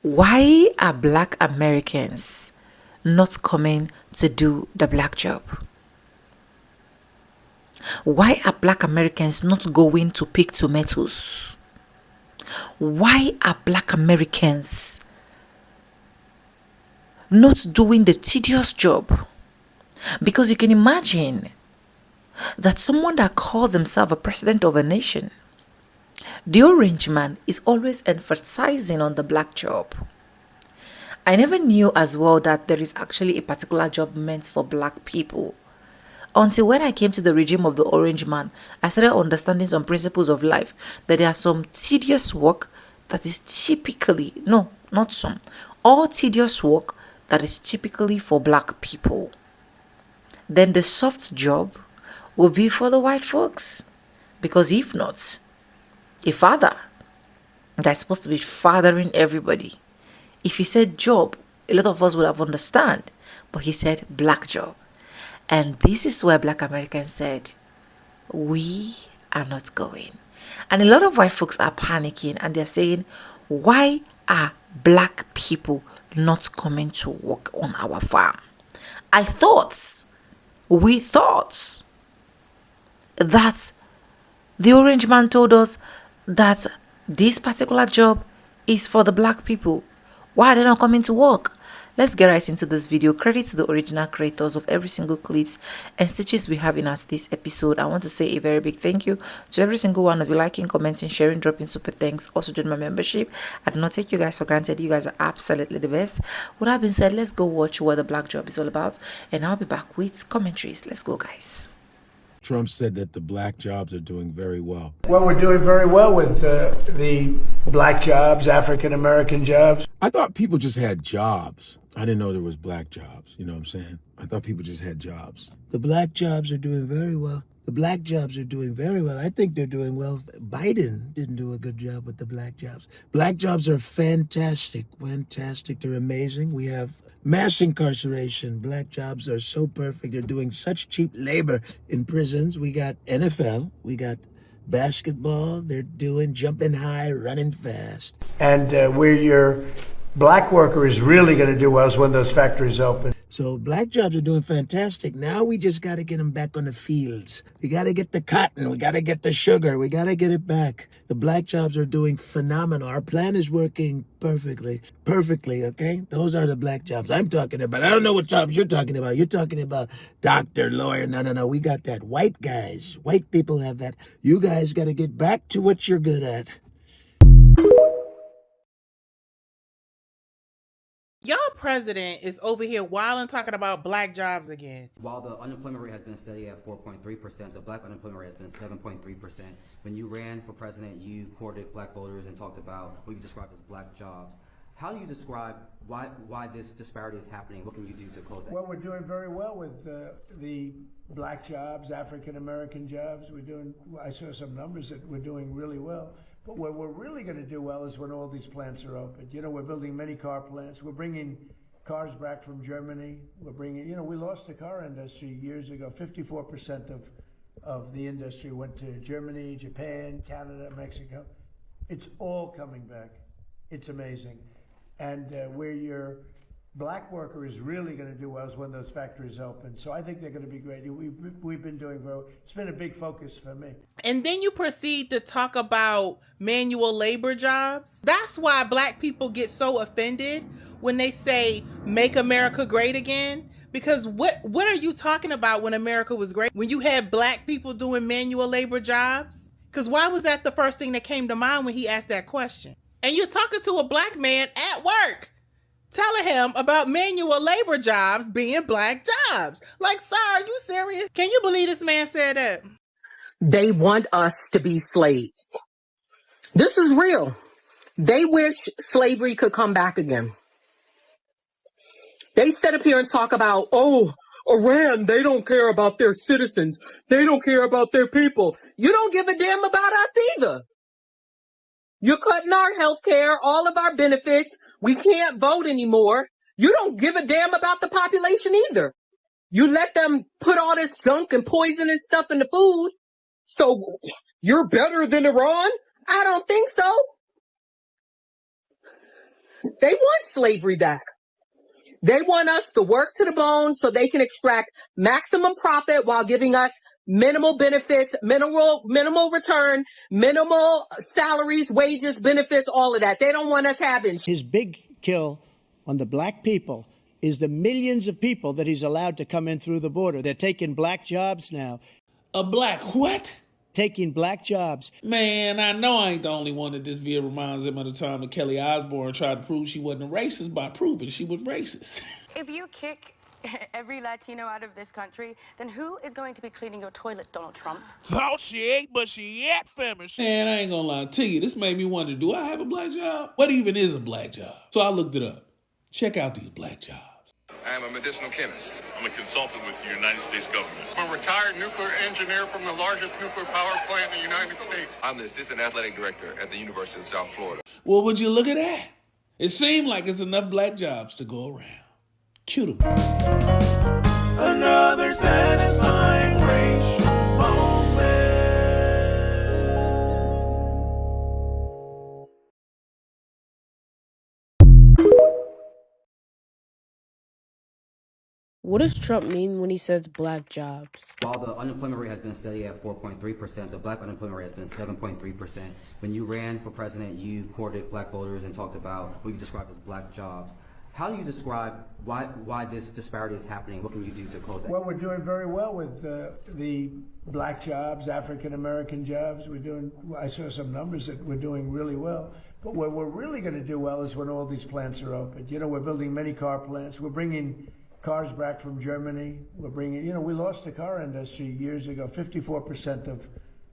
Why are Black Americans not coming to do the black job? Why are Black Americans not going to pick tomatoes? Why are Black Americans not doing the tedious job? Because you can imagine that someone that calls himself a president of a nation, the orange man, is always emphasizing on the black job. I never knew as well that there is actually a particular job meant for black people. Until when I came to the regime of the orange man, I started understanding some principles of life, that there are some tedious work that is typically, no, not some, all tedious work that is typically for black people. Then the soft job will be for the white folks. Because if not, a father that's supposed to be fathering everybody, if he said job, a lot of us would have understand, but he said black job. And this is where Black Americans said, we are not going. And a lot of white folks are panicking and they're saying, why are black people not coming to work on our farm? We thought that the orange man told us that this particular job is for the black people. Why are they not coming to work? Let's get right into this video. Credit to the original creators of every single clips and stitches we have in this episode. I want to say a very big thank you to every single one of you, liking, commenting, sharing, dropping super thanks. Also join my membership. I do not take you guys for granted. You guys are absolutely the best. With that being said, let's go watch what the black job is all about, and I'll be back with commentaries. Let's go, guys. Trump said that the black jobs are doing very well. Well, we're doing very well with the black jobs, African-American jobs. I thought people just had jobs. I didn't know there was black jobs. You know what I'm saying? I thought people just had jobs. The black jobs are doing very well. The black jobs are doing very well. I think they're doing well. Biden didn't do a good job with the black jobs. Black jobs are fantastic. Fantastic. They're amazing. We have mass incarceration. Black jobs are so perfect. They're doing such cheap labor in prisons. We got NFL. We got basketball. They're doing jumping high, running fast. And where your black worker is really going to do well is when those factories open. So black jobs are doing fantastic. Now we just got to get them back on the fields. We got to get the cotton. We got to get the sugar. We got to get it back. The black jobs are doing phenomenal. Our plan is working perfectly. Perfectly, okay? Those are the black jobs I'm talking about. I don't know what jobs you're talking about. You're talking about doctor, lawyer. No. We got that. White guys. White people have that. You guys got to get back to what you're good at. Y'all president is over here wilding talking about black jobs again. While the unemployment rate has been steady at 4.3%, the black unemployment rate has been 7.3%. When you ran for president, you courted black voters and talked about what you described as black jobs. How do you describe why this disparity is happening? What can you do to close that? Well, we're doing very well with the black jobs, African-American jobs. I saw some numbers that we're doing really well. But where we're really going to do well is when all these plants are open. You know, we're building many car plants. We're bringing cars back from Germany. We lost the car industry years ago. 54% of the industry went to Germany, Japan, Canada, Mexico. It's all coming back. It's amazing. And where your black worker is really going to do well is when those factories open. So I think they're going to be great. We've been doing very well. It's been a big focus for me. And then you proceed to talk about manual labor jobs. That's why black people get so offended when they say, make America great again. Because what are you talking about when America was great? When you had black people doing manual labor jobs? Because why was that the first thing that came to mind when he asked that question? And you're talking to a black man at work, telling him about manual labor jobs being black jobs. Like, sir, are you serious? Can you believe this man said that? They want us to be slaves. This is real. They wish slavery could come back again. They sit up here and talk about, oh, Iran, they don't care about their citizens. They don't care about their people. You don't give a damn about us either. You're cutting our health care, all of our benefits. We can't vote anymore. You don't give a damn about the population either. You let them put all this junk and poisonous stuff in the food. So you're better than Iran? I don't think so. They want slavery back. They want us to work to the bone so they can extract maximum profit while giving us minimal benefits, minimal return, minimal salaries, wages, benefits, all of that. They don't want us having. His big kill on the black people is the millions of people that he's allowed to come in through the border. They're taking black jobs now. A black what? Taking black jobs. Man, I know I ain't the only one that this video reminds him of the time that Kelly Osbourne tried to prove she wasn't a racist by proving she was racist. If you kick every Latino out of this country, then who is going to be cleaning your toilet, Donald Trump? Thought she ate, but she yet famished. Man, I ain't gonna lie to you. This made me wonder, do I have a black job? What even is a black job? So I looked it up. Check out these black jobs. I am a medicinal chemist. I'm a consultant with the United States government. I'm a retired nuclear engineer from the largest nuclear power plant in the United States. I'm the assistant athletic director at the University of South Florida. Well, would you look at that? It seemed like it's enough black jobs to go around. Cue them. Another satisfying racial moment. What does Trump mean when he says black jobs? While the unemployment rate has been steady at 4.3%, the black unemployment rate has been 7.3%. When you ran for president, you courted black voters and talked about what you described as black jobs. How do you describe why this disparity is happening? What can you do to close that? Well, we're doing very well with the black jobs, African American jobs. I saw some numbers that we're doing really well. But where we're really going to do well is when all these plants are open. You know, we're building many car plants. We're bringing cars back from Germany. We're bringing, we lost the car industry years ago. 54%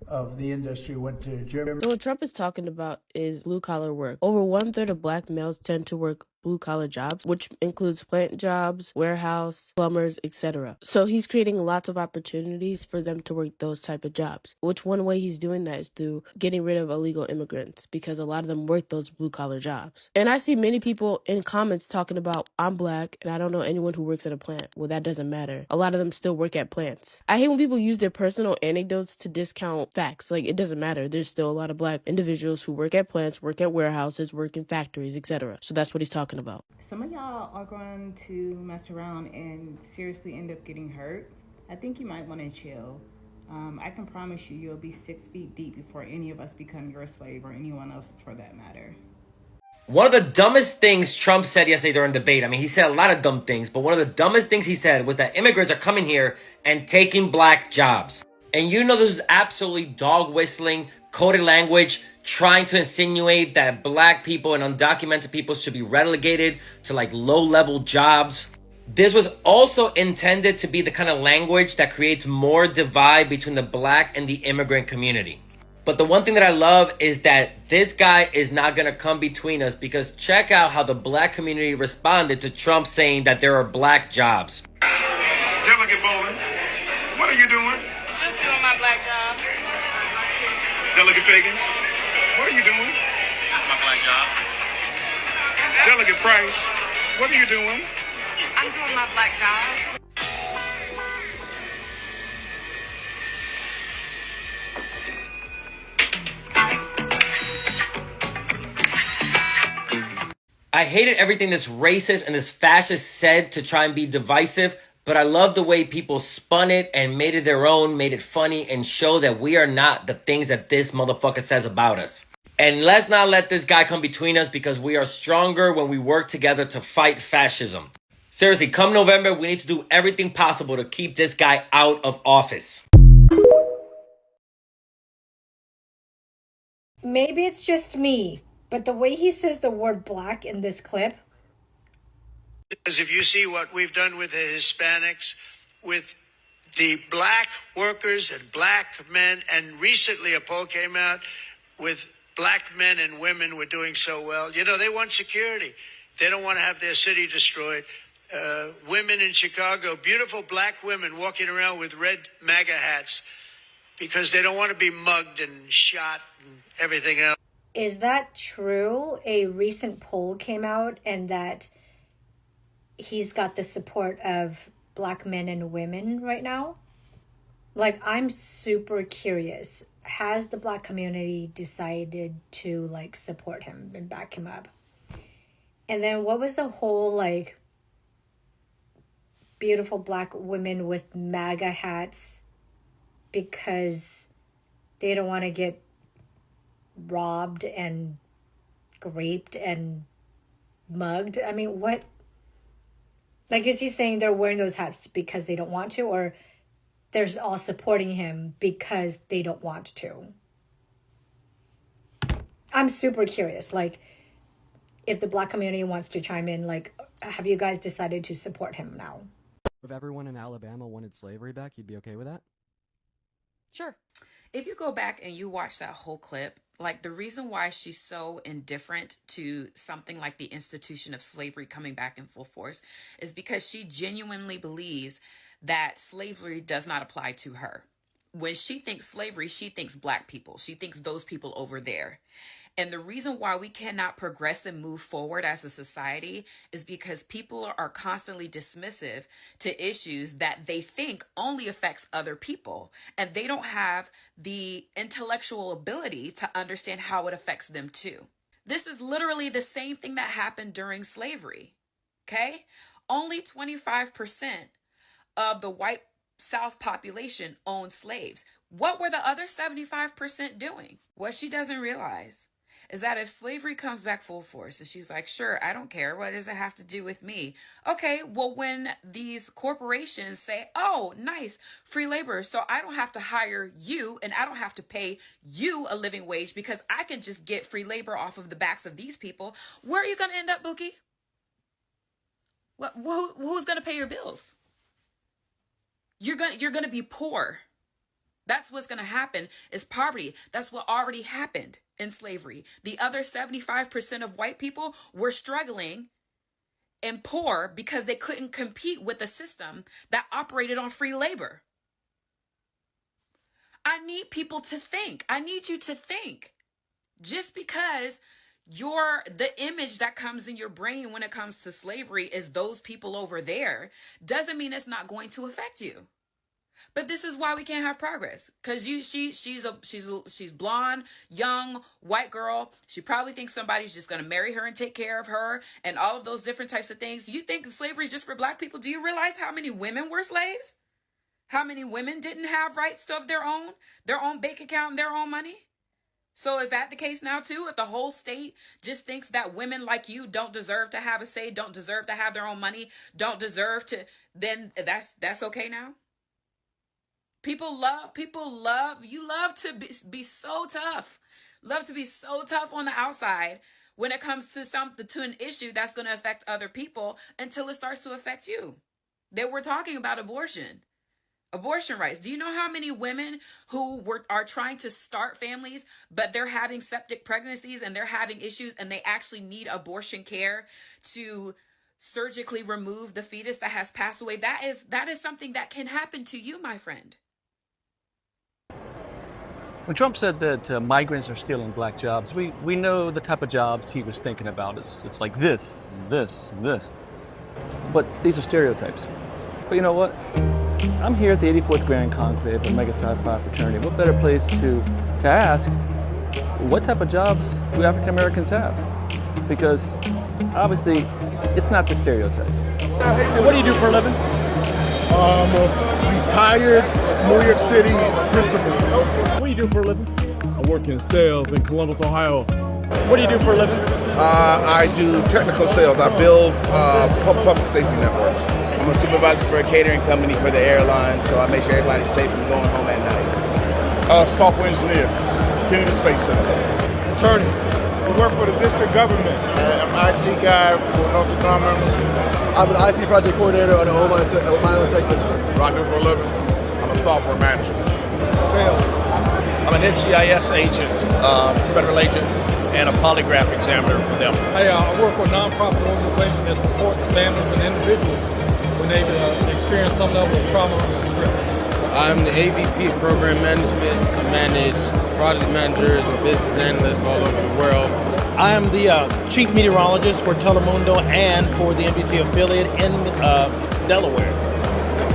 of the industry went to Germany. So what Trump is talking about is blue-collar work. Over 1/3 of black males tend to work blue-collar jobs, which includes plant jobs, warehouse, plumbers, etc. So he's creating lots of opportunities for them to work those type of jobs, which one way he's doing that is through getting rid of illegal immigrants, because a lot of them work those blue-collar jobs. And I see many people in comments talking about, I'm black and I don't know anyone who works at a plant. Well, that doesn't matter. A lot of them still work at plants. I hate when people use their personal anecdotes to discount facts. Like, it doesn't matter. There's still a lot of black individuals who work at plants, work at warehouses, work in factories, etc. So that's what he's talking about. Some of y'all are going to mess around and seriously end up getting hurt. I think you might want to chill. I can promise you, you'll be 6 feet deep before any of us become your slave or anyone else's for that matter. One of the dumbest things Trump said yesterday during debate, I mean, he said a lot of dumb things, but one of the dumbest things he said was that immigrants are coming here and taking black jobs. And you know this is absolutely dog whistling, coded language, trying to insinuate that black people and undocumented people should be relegated to like low-level jobs. This was also intended to be the kind of language that creates more divide between the black and the immigrant community. But the one thing that I love is that this guy is not going to come between us, because check out how the black community responded to Trump saying that there are black jobs. Delegate Bowling, what are you doing? Just doing my black job. Delegate Fagans, what are you doing? Just my black job. Delegate Price, what are you doing? I'm doing my black job. I hated everything this racist and this fascist said to try and be divisive, but I love the way people spun it and made it their own, made it funny, and show that we are not the things that this motherfucker says about us. And let's not let this guy come between us, because we are stronger when we work together to fight fascism. Seriously, come November, we need to do everything possible to keep this guy out of office. Maybe it's just me, but the way he says the word black in this clip. Because if you see what we've done with the Hispanics, with the black workers and black men, and recently a poll came out with black men and women were doing so well. You know, they want security. They don't want to have their city destroyed. Women in Chicago, beautiful black women walking around with red MAGA hats because they don't want to be mugged and shot and everything else. Is that true? A recent poll came out and that he's got the support of black men and women right now? Like, I'm super curious. Has the black community decided to, like, support him and back him up? And then what was the whole like beautiful black women with MAGA hats because they don't want to get robbed and raped and mugged? I mean, what? Like, is he saying they're wearing those hats because they don't want to, or they're all supporting him because they don't want to? I'm super curious. Like, if the black community wants to chime in, like, have you guys decided to support him now? If everyone in Alabama wanted slavery back, you'd be okay with that? Sure. If you go back and you watch that whole clip, like the reason why she's so indifferent to something like the institution of slavery coming back in full force is because she genuinely believes that slavery does not apply to her. When she thinks slavery, she thinks black people. She thinks those people over there. And the reason why we cannot progress and move forward as a society is because people are constantly dismissive to issues that they think only affects other people. And they don't have the intellectual ability to understand how it affects them too. This is literally the same thing that happened during slavery. Okay? Only 25% of the white South population owned slaves. What were the other 75% doing? What she doesn't realize is that if slavery comes back full force, and she's like, sure, I don't care. What does it have to do with me? Okay, well, when these corporations say, oh, nice, free labor, so I don't have to hire you and I don't have to pay you a living wage because I can just get free labor off of the backs of these people, where are you going to end up, Buki? Who's going to pay your bills? You're going to be poor. That's what's going to happen is poverty. That's what already happened in slavery. The other 75% of white people were struggling and poor because they couldn't compete with a system that operated on free labor. I need people to think. I need you to think. Just because the image that comes in your brain when it comes to slavery is those people over there doesn't mean it's not going to affect you. But this is why we can't have progress. Because she's blonde, young, white girl. She probably thinks somebody's just going to marry her and take care of her and all of those different types of things. You think slavery is just for black people? Do you realize how many women were slaves? How many women didn't have rights of their own bank account and their own money? So is that the case now too? If the whole state just thinks that women like you don't deserve to have a say, don't deserve to have their own money, don't deserve to, then that's okay now? You love to be so tough. Love to be so tough on the outside when it comes to an issue that's going to affect other people until it starts to affect you. They were talking about abortion rights. Do you know how many women who are trying to start families, but they're having septic pregnancies and they're having issues and they actually need abortion care to surgically remove the fetus that has passed away? That is something that can happen to you, my friend. When Trump said that migrants are stealing black jobs, we know the type of jobs he was thinking about. It's like this, and this, and this. But these are stereotypes. But you know what? I'm here at the 84th Grand Conclave of Mega Psi Phi Fraternity. What better place to ask, what type of jobs do African Americans have? Because obviously, it's not the stereotype. Hey, what do you do for a living? I'm a retired New York City principal. What do you do for a living? I work in sales in Columbus, Ohio. What do you do for a living? I do technical sales. I build public safety networks. I'm a supervisor for a catering company for the airlines, so I make sure everybody's safe and going home at night. Software engineer, Kennedy Space Center. Attorney. I work for the district government. I'm an IT guy for Northrop Grumman. I'm an IT project coordinator on my own tech business. What I do for a living, I'm a software manager. Sales. I'm an NCIS agent, federal agent, and a polygraph examiner for them. I work for a nonprofit organization that supports families and individuals when they experience some level of trauma or stress. I'm the AVP of Program Management. I manage project managers and business analysts all over the world. I am the chief meteorologist for Telemundo and for the NBC affiliate in Delaware.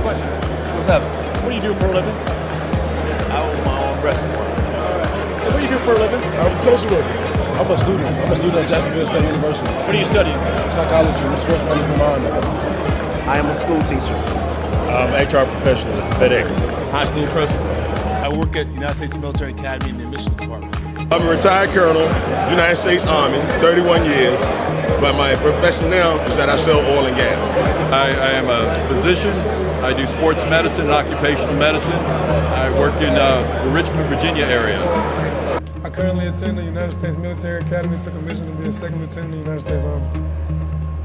Question. What's up? What do you do for a living? I own my own restaurant. What do you do for a living? I'm a social worker. I'm a student. I'm a student at Jacksonville State University. What are you studying? Psychology with sports management minor. I am a school teacher. I'm an HR professional with FedEx. High school principal. I work at the United States Military Academy in the admissions department. I'm a retired colonel, United States Army, 31 years. But my profession now is that I sell oil and gas. I am a physician. I do sports medicine and occupational medicine. I work in the Richmond, Virginia area. I currently attend the United States Military Academy, took a mission to be a second lieutenant in the United States Army.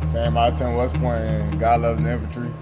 Same, I attend West Point and God loves the infantry.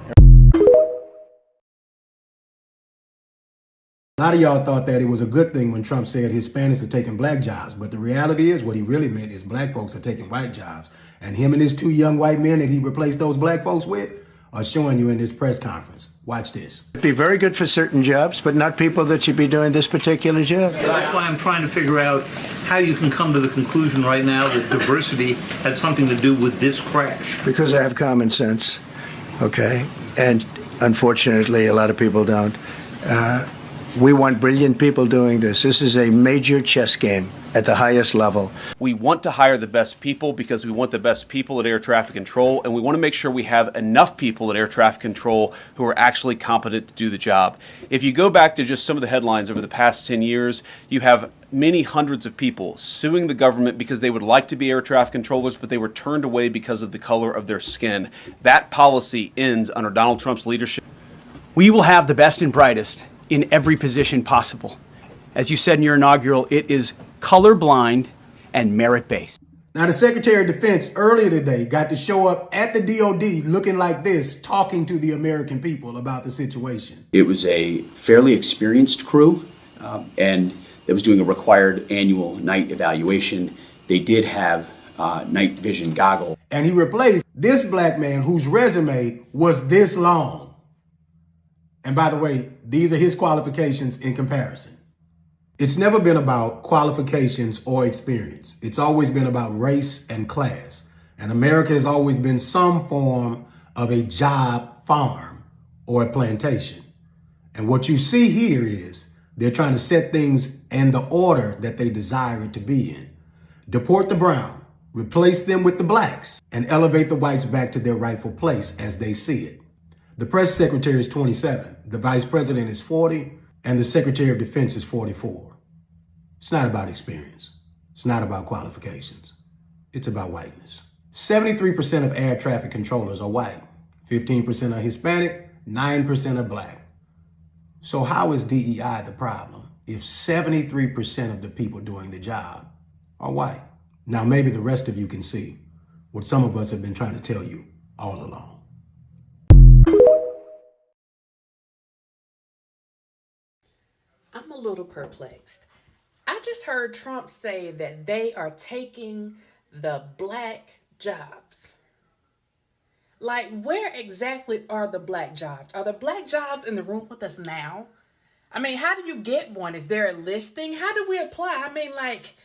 A lot of y'all thought that it was a good thing when Trump said Hispanics are taking black jobs, but the reality is what he really meant is black folks are taking white jobs. And him and his two young white men that he replaced those black folks with are showing you in this press conference. Watch this. It'd be very good for certain jobs, but not people that should be doing this particular job. That's why I'm trying to figure out how you can come to the conclusion right now that diversity had something to do with this crash. Because I have common sense, okay? And unfortunately, a lot of people don't. We want brilliant people doing this. This is a major chess game at the highest level. We want to hire the best people because we want the best people at air traffic control, and we want to make sure we have enough people at air traffic control who are actually competent to do the job. If you go back to just some of the headlines over the past 10 years, you have many hundreds of people suing the government because they would like to be air traffic controllers, but they were turned away because of the color of their skin. That policy ends under Donald Trump's leadership. We will have the best and brightest in every position possible. As you said in your inaugural, it is colorblind and merit-based. Now, the Secretary of Defense earlier today got to show up at the DOD looking like this, talking to the American people about the situation. It was a fairly experienced crew, and it was doing a required annual night evaluation. They did have night vision goggles. And he replaced this black man whose resume was this long. And by the way, these are his qualifications in comparison. It's never been about qualifications or experience. It's always been about race and class. And America has always been some form of a job farm or a plantation. And what you see here is they're trying to set things in the order that they desire it to be in. Deport the brown, replace them with the blacks, and elevate the whites back to their rightful place as they see it. The press secretary is 27, the vice president is 40, and the secretary of defense is 44. It's not about experience. It's not about qualifications. It's about whiteness. 73% of air traffic controllers are white, 15% are Hispanic, 9% are black. So how is DEI the problem if 73% of the people doing the job are white? Now maybe the rest of you can see what some of us have been trying to tell you all along. I'm a little perplexed. I just heard Trump say that they are taking the black jobs. Like, where exactly are the black jobs? Are the black jobs in the room with us now? I mean, how do you get one? Is there a listing? How do we apply? I mean, like...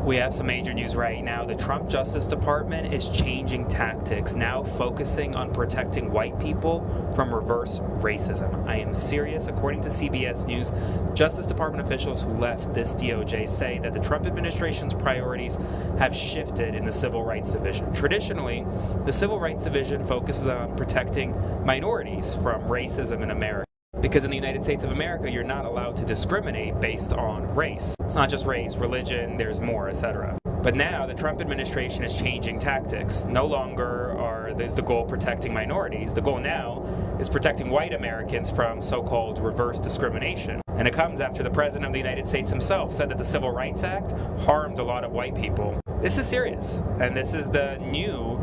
We have some major news right now. The Trump Justice Department is changing tactics, now focusing on protecting white people from reverse racism. I am serious. According to CBS News, Justice Department officials who left this DOJ say that the Trump administration's priorities have shifted in the Civil Rights Division. Traditionally, the Civil Rights Division focuses on protecting minorities from racism in America. Because in the United States of America, you're not allowed to discriminate based on race. It's not just race, religion, there's more, etc. But now the Trump administration is changing tactics. No longer is the goal protecting minorities. The goal now is protecting white Americans from so-called reverse discrimination. And it comes after the President of the United States himself said that the Civil Rights Act harmed a lot of white people. This is serious, and this is the new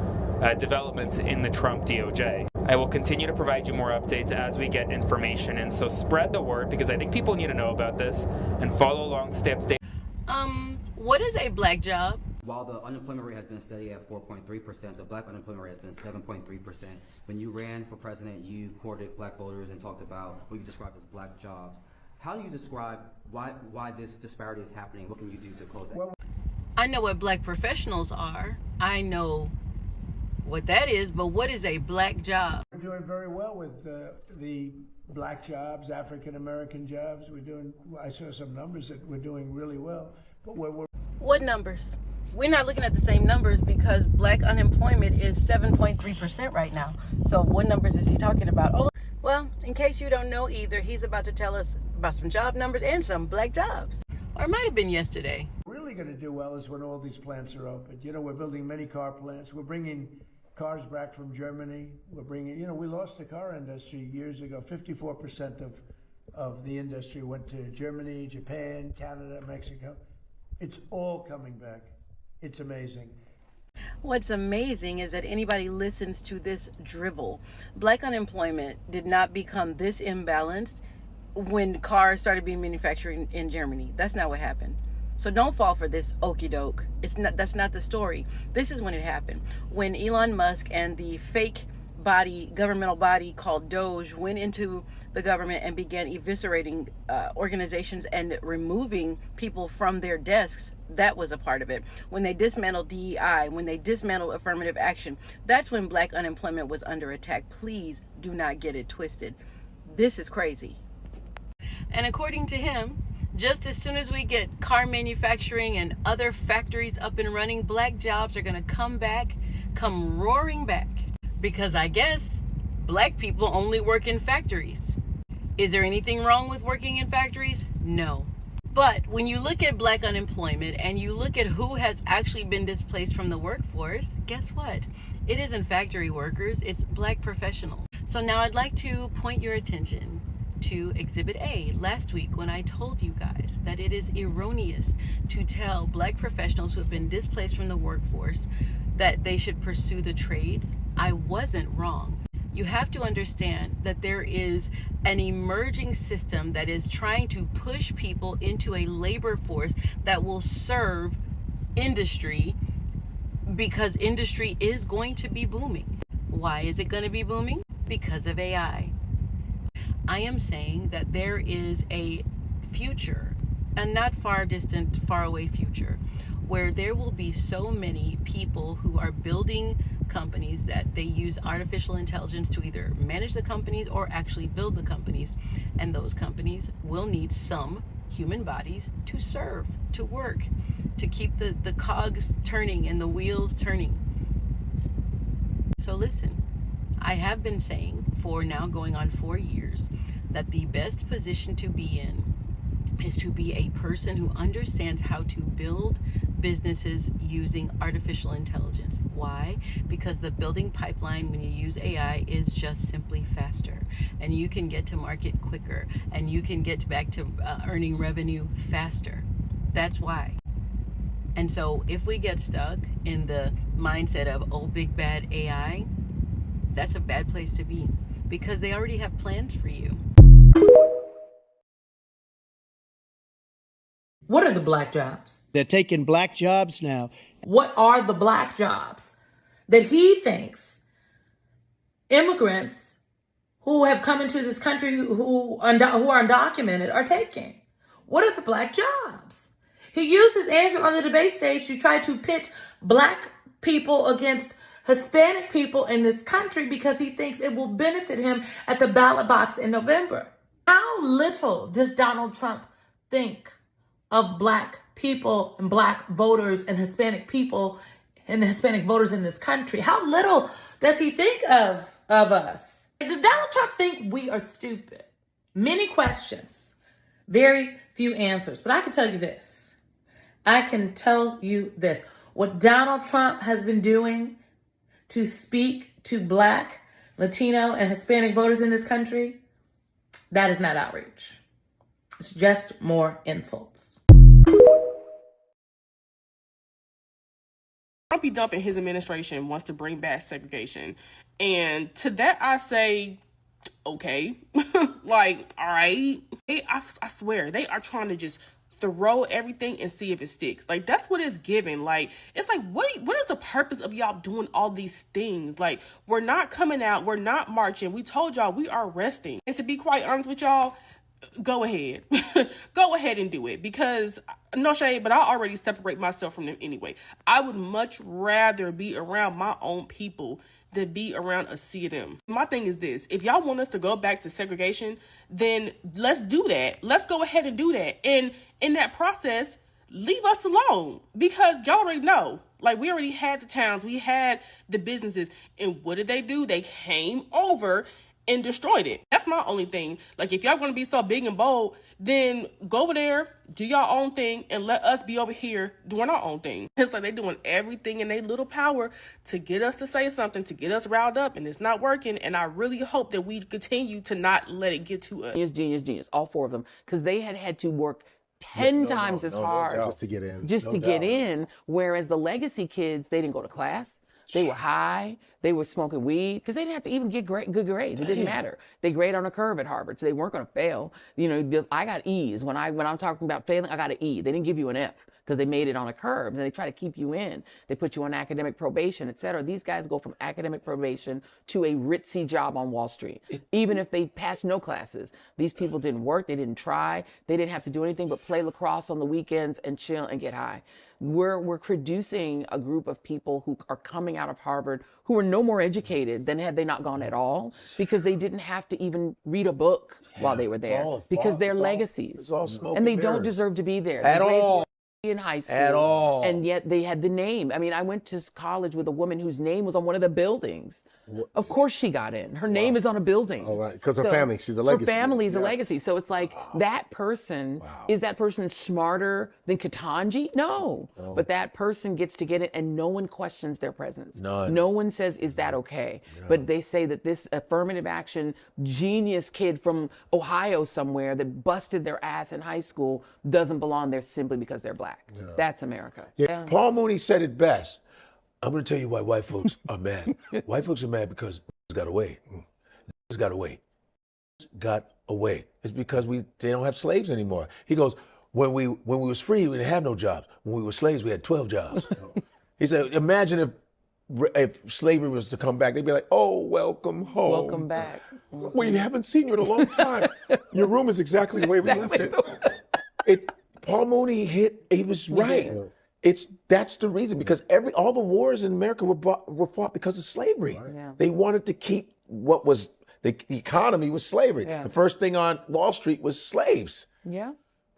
developments in the Trump DOJ. I will continue to provide you more updates as we get information, and so spread the word because I think people need to know about this and follow along to stay updated. What is a black job? While the unemployment rate has been steady at 4.3%, the black unemployment rate has been 7.3%. When you ran for president, you courted black voters and talked about what you described as black jobs. How do you describe why this disparity is happening? What can you do to close that? I know what black professionals are. I know what that is, but what is a black job? We're doing very well with the black jobs, African American jobs. I saw some numbers that we're doing really well. But What numbers? We're not looking at the same numbers because black unemployment is 7.3% right now. So what numbers is he talking about? Oh, well, in case you don't know either, he's about to tell us about some job numbers and some black jobs. Or it might have been yesterday. Really going to do well is when all these plants are open. We're building many car plants. We're bringing cars back from Germany. We're bringing, we lost the car industry years ago. 54% of the industry went to Germany, Japan, Canada, Mexico. It's all coming back. It's amazing. What's amazing is that anybody listens to this drivel. Black unemployment did not become this imbalanced when cars started being manufactured in Germany. That's not what happened. So don't fall for this okie doke. That's not the story. This is when it happened. When Elon Musk and the fake governmental body called Doge went into the government and began eviscerating organizations and removing people from their desks. That was a part of it. When they dismantled DEI, when they dismantled affirmative action, that's when black unemployment was under attack. Please do not get it twisted. This is crazy. And according to him, just as soon as we get car manufacturing and other factories up and running, black jobs are going to come roaring back. Because I guess black people only work in factories. Is there anything wrong with working in factories? No. But when you look at black unemployment and you look at who has actually been displaced from the workforce, guess what? It isn't factory workers, it's black professionals. So now I'd like to point your attention to Exhibit A last week when I told you guys that it is erroneous to tell black professionals who have been displaced from the workforce that they should pursue the trades. I wasn't wrong. You have to understand that there is an emerging system that is trying to push people into a labor force that will serve industry, because industry is going to be booming. Why is it going to be booming? Because of AI. I am saying that there is a future, a not far distant, far away future, where there will be so many people who are building companies that they use artificial intelligence to either manage the companies or actually build the companies. And those companies will need some human bodies to serve, to work, to keep the cogs turning and the wheels turning. So listen, I have been saying for now going on 4 years that the best position to be in is to be a person who understands how to build businesses using artificial intelligence. Why? Because the building pipeline when you use AI is just simply faster, and you can get to market quicker, and you can get back to earning revenue faster. That's why. And so if we get stuck in the mindset of, oh, big bad AI, that's a bad place to be, because they already have plans for you. What are the black jobs? They're taking black jobs now. What are the black jobs that he thinks immigrants who have come into this country who are undocumented are taking? What are the black jobs? He used his answer on the debate stage to try to pit black people against Hispanic people in this country because he thinks it will benefit him at the ballot box in November. How little does Donald Trump think of black people and black voters and Hispanic people and the Hispanic voters in this country? How little does he think of us? Does Donald Trump think we are stupid? Many questions, very few answers. But I can tell you this. What Donald Trump has been doing to speak to black, Latino, and Hispanic voters in this country, that is not outreach. It's just more insults. Trumpy dumping his administration wants to bring back segregation. And to that I say, okay. Like, all right. I swear, they are trying to just throw everything and see if it sticks. Like, that's what it's giving. Like, it's like, what is the purpose of y'all doing all these things? Like, we're not coming out. We're not marching. We told y'all we are resting. And to be quite honest with y'all, go ahead. Go ahead and do it, because no shade, but I already separate myself from them anyway. I would much rather be around my own people to be around a sea of them. My thing is this: if y'all want us to go back to segregation, then let's do that. Let's go ahead and do that. And in that process, leave us alone, because y'all already know. Like, we already had the towns, we had the businesses, and what did they do? They came over and destroyed it. That's my only thing. Like, if y'all gonna be so big and bold, then go over there, do y'all own thing, and let us be over here doing our own thing. It's like they doing everything in their little power to get us to say something, to get us riled up, and it's not working. And I really hope that we continue to not let it get to us. Genius, all 4 of them, because they had to work 10 times as hard just to get in. Just to get in. Whereas the legacy kids, they didn't go to class. They were high. They were smoking weed because they didn't have to even get good grades. It didn't matter. They grade on a curve at Harvard, so they weren't going to fail. You know, I got E's. When I'm talking about failing, I got an E. They didn't give you an F because they made it on a curve, and they try to keep you in. They put you on academic probation, et cetera. These guys go from academic probation to a ritzy job on Wall Street. Even if they passed no classes, these people didn't work, they didn't try, they didn't have to do anything but play lacrosse on the weekends and chill and get high. We're producing a group of people who are coming out of Harvard who are no more educated than had they not gone at all, because they didn't have to even read a book while they were there, because they're legacies. And they don't deserve to be there. At all. In high school At all. And yet they had the name. I mean, I went to college with a woman whose name was on one of the buildings. Of course she got in. Her name is on a building. All right, because her family, she's a legacy. Her family's a legacy. So it's like, that person, is that person smarter than Ketanji? No. But that person gets to get it, and no one questions their presence. None. No one says, is that okay? But they say that this affirmative action genius kid from Ohio somewhere that busted their ass in high school doesn't belong there simply because they're black. That's America. Paul Mooney said it best. I'm going to tell you why white folks are mad. White folks are mad because got away. Got away. Got away. It's because they don't have slaves anymore. He goes, when we was free, we didn't have no jobs. When we were slaves, we had 12 jobs. He said, imagine if slavery was to come back, they'd be like, oh, welcome home. Welcome back. We haven't seen you in a long time. Your room is exactly the way we left it. Paul Mooney he was right. That's the reason, because all the wars in America were fought because of slavery. They wanted to keep what was the economy was slavery. The first thing on Wall Street was slaves.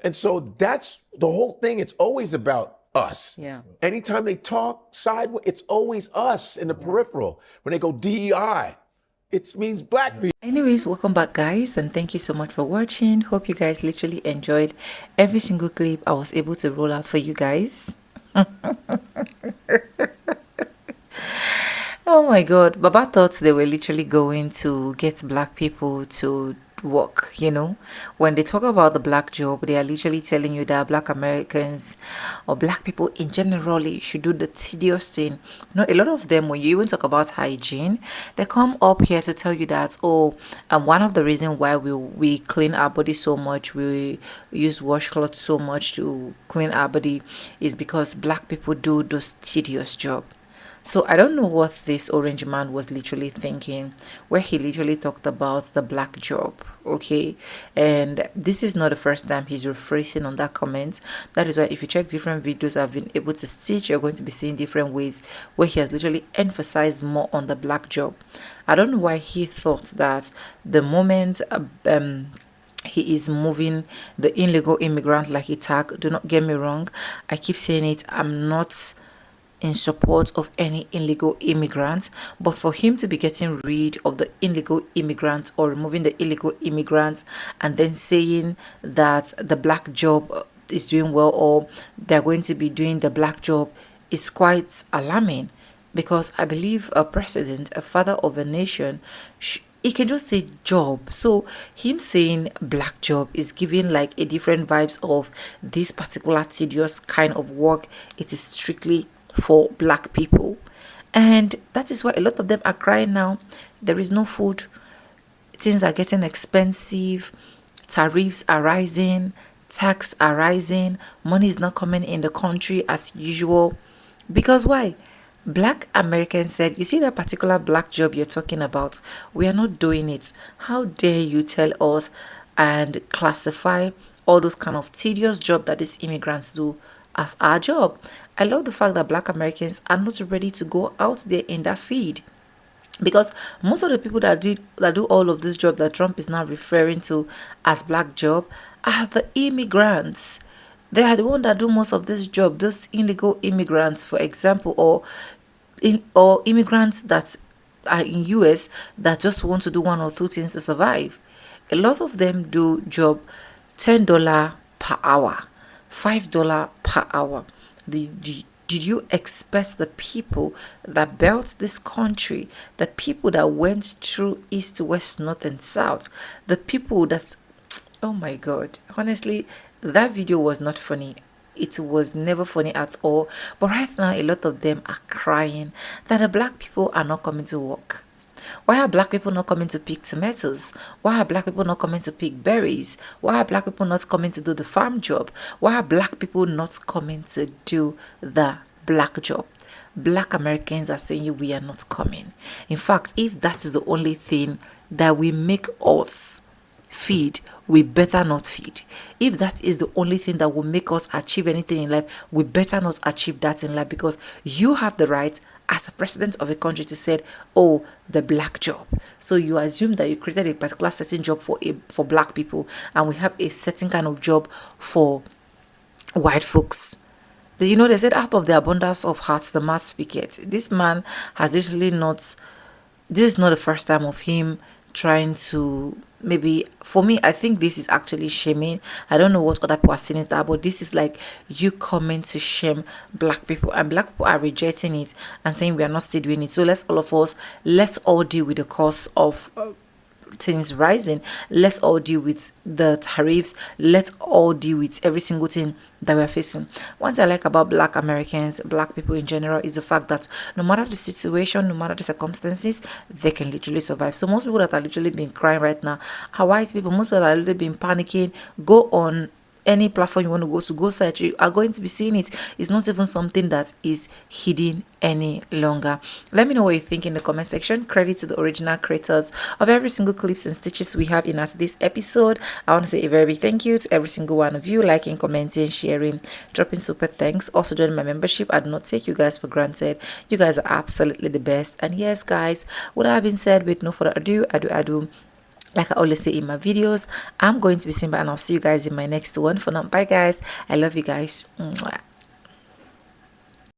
And so that's the whole thing. It's always about us. Anytime they talk sideways, it's always us in the peripheral. When they go DEI, it means black people. Anyways, welcome back, guys, and thank you so much for watching. Hope you guys literally enjoyed every single clip I was able to roll out for you guys. Oh my god, Baba thought they were literally going to get black people to work. You know, when they talk about the black job, they are literally telling you that black Americans or black people in general should do the tedious thing. You know, a lot of them, when you even talk about hygiene, they come up here to tell you that, one of the reasons why we clean our body so much, we use washcloth so much to clean our body, is because black people do those tedious jobs. So I don't know what this orange man was literally thinking, where he literally talked about the black job, okay? And this is not the first time he's rephrasing on that comment. That is why if you check different videos I've been able to stitch, you're going to be seeing different ways where he has literally emphasized more on the black job. I don't know why he thought that the moment he is moving the illegal immigrant like a tag. Do not get me wrong, I keep saying it, I'm not in support of any illegal immigrants, but for him to be getting rid of the illegal immigrants or removing the illegal immigrants and then saying that the black job is doing well or they're going to be doing the black job is quite alarming, because I believe a president, a father of a nation, he can just say job. So him saying black job is giving like a different vibes of this particular tedious kind of work. It is strictly for black people, and that is why a lot of them are crying now. There is no food, things are getting expensive, tariffs are rising, tax are rising, money is not coming in the country as usual. Because why? Black Americans said, you see that particular black job you're talking about, we are not doing it. How dare you tell us and classify all those kind of tedious job that these immigrants do as our job? I love the fact that black Americans are not ready to go out there in that field. Because most of the people that do all of this job that Trump is now referring to as black job are the immigrants. They are the one that do most of this job. Those illegal immigrants, for example, or immigrants that are in US that just want to do one or two things to survive. A lot of them do job $10 per hour, $5 per hour. Did you expect the people that built this country, the people that went through east, west, north, and south, the people that, oh my God, honestly, that video was not funny. It was never funny at all. But right now, a lot of them are crying that the black people are not coming to work. Why are black people not coming to pick tomatoes? Why are black people not coming to pick berries? Why are black people not coming to do the farm job? Why are black people not coming to do the black job? Black Americans are saying we are not coming. In fact, if that is the only thing that will make us feed, we better not feed. If that is the only thing that will make us achieve anything in life, we better not achieve that in life, because you have the right as a president of a country to say, oh, the black job. So you assume that you created a particular certain job for black people, and we have a certain kind of job for white folks. You know, they said out of the abundance of hearts the mouth speaketh. This man has literally not, this is not the first time of him trying to, maybe for me, I think this is actually shaming. I don't know what other people are seeing it at, but this is like you coming to shame black people, and black people are rejecting it and saying we are not still doing it. So let's all deal with the cost of things rising. Let's all deal with the tariffs. Let's all deal with every single thing that we're facing. One thing I like about black Americans, black people in general, is the fact that no matter the situation, no matter the circumstances, they can literally survive. So most people that are literally been crying right now are white people. Most people that are literally been panicking. Go on any platform you want to go search, you are going to be seeing it. It's not even something that is hidden any longer. Let me know what you think in the comment section. Credit to the original creators of every single clips and stitches we have in this episode. I want to say a very big thank you to every single one of you, liking, commenting, sharing, dropping super thanks. Also joining my membership. I do not take you guys for granted. You guys are absolutely the best. And yes, guys, what I've been said, with no further ado, like I always say in my videos, I'm going to be Simba, and I'll see you guys in my next one. For now, bye guys. I love you guys. Mwah.